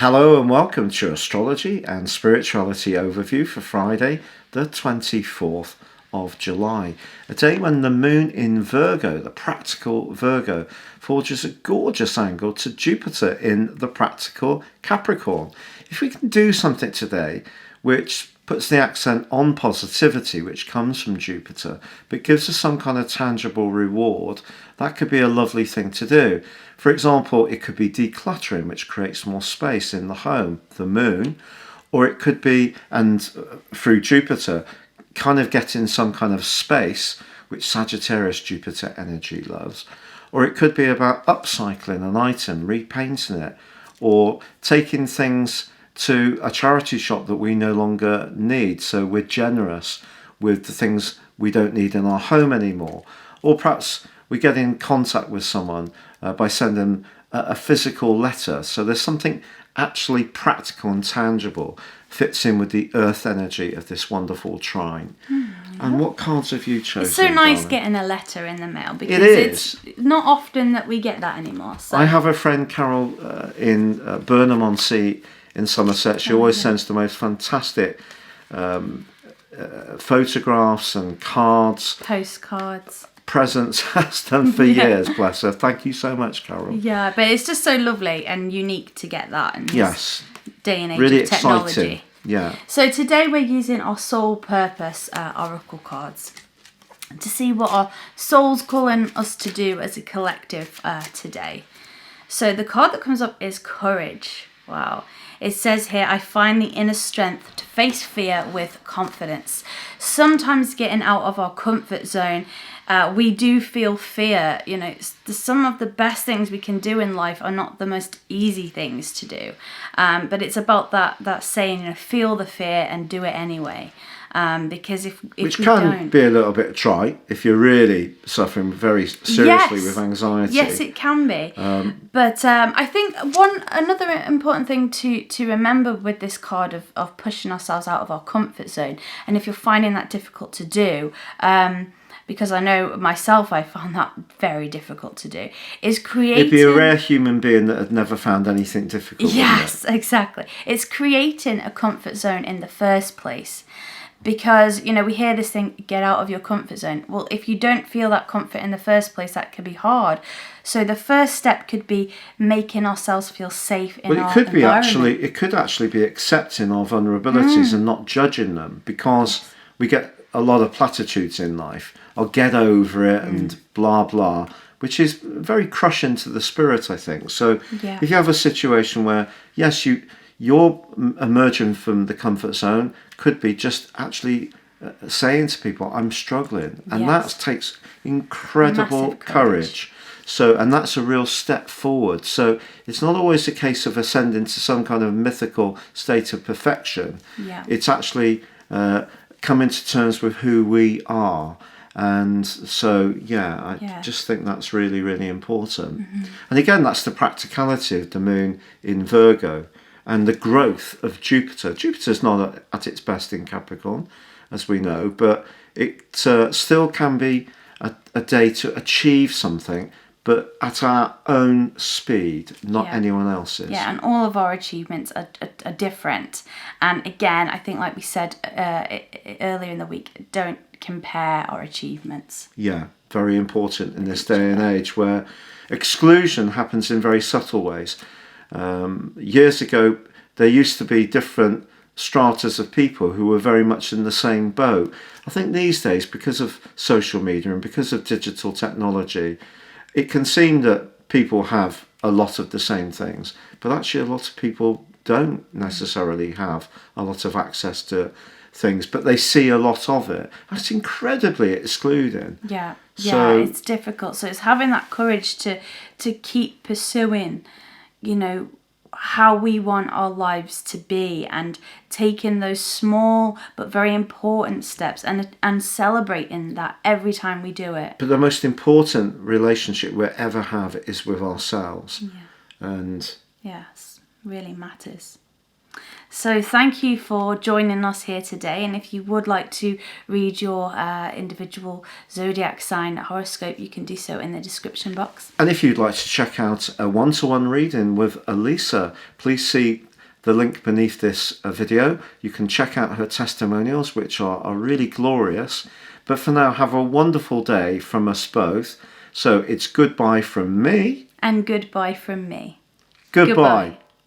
Hello and welcome to Astrology and Spirituality Overview for Friday, the 24th of July. A day when the moon in Virgo, the practical Virgo, forges a gorgeous angle to Jupiter in the practical Capricorn. If we can do something today which puts the accent on positivity, which comes from Jupiter, but gives us some kind of tangible reward, that could be a lovely thing to do. For example, it could be decluttering, which creates more space in the home, the moon, or it could be, and through Jupiter, kind of getting some kind of space, which Sagittarius Jupiter energy loves, or it could be about upcycling an item, repainting it, or taking things to a charity shop that we no longer need, so we're generous with the things we don't need in our home anymore. Or perhaps we get in contact with someone by sending a physical letter, so there's something actually practical and tangible, fits in with the earth energy of this wonderful trine. And what cards have you chosen? It's so nice darling? Getting a letter in the mail, because It's not often that we get that anymore. So. I have a friend, Carol, in Burnham-on-Sea in Somerset. She always sends the most fantastic photographs and cards, Postcards, presents, has done for years, bless her. Thank you so much, Carol. Yeah, but it's just so lovely and unique to get that in this day and age really of technology. exciting. Yeah. So today we're using our soul purpose oracle cards to see what our soul's calling us to do as a collective today. So the card that comes up is courage. Wow. It says here, I find the inner strength to face fear with confidence. Sometimes getting out of our comfort zone, we do feel fear. You know, some of the best things we can do in life are not the most easy things to do. But it's about that saying, you know, feel the fear and do it anyway. Because if Which we can don't, be a little bit trite if you're really suffering very seriously with anxiety. Yes, it can be. But I think another important thing to remember with this card of pushing ourselves out of our comfort zone, and if you're finding that difficult to do, because I know myself I found that very difficult to do, is creating... It'd be a rare human being that had never found anything difficult. Yes, exactly. It's creating a comfort zone in the first place. Because, you know, we hear this thing, get out of your comfort zone. Well, if you don't feel that comfort in the first place, that could be hard. So the first step could be making ourselves feel safe in our environment. It could actually be accepting our vulnerabilities and not judging them, because we get a lot of platitudes in life. I'll get over it and blah, blah, which is very crushing to the spirit, I think. So if you have a situation where, yes, you're emerging from the comfort zone, could be just actually saying to people, I'm struggling. And that takes incredible courage. So, and that's a real step forward. So it's not always a case of ascending to some kind of mythical state of perfection. It's actually coming to terms with who we are. And so, I just think that's really, really important. And again, that's the practicality of the moon in Virgo. And the growth of Jupiter. Jupiter's not at its best in Capricorn, as we know, but it still can be a day to achieve something, but at our own speed, not anyone else's. Yeah, and all of our achievements are different. And again, I think, like we said earlier in the week, don't compare our achievements. Yeah, very important in this day and age where exclusion happens in very subtle ways. Years ago, there used to be different stratas of people who were very much in the same boat. I think these days, because of social media and because of digital technology, it can seem that people have a lot of the same things, but actually a lot of people don't necessarily have a lot of access to things, but they see a lot of it. That's incredibly excluding. Yeah, it's difficult. So it's having that courage to keep pursuing, you know, how we want our lives to be, and taking those small but very important steps and celebrating that every time we do it. But the most important relationship we'll ever have is with ourselves. And yes, really matters. So thank you for joining us here today. And if you would like to read your individual zodiac sign horoscope, you can do so in the description box. And if you'd like to check out a one-to-one reading with Elisa, please see the link beneath this video. You can check out her testimonials, which are really glorious. But for now, have a wonderful day from us both. So it's goodbye from me. And goodbye from me. Goodbye.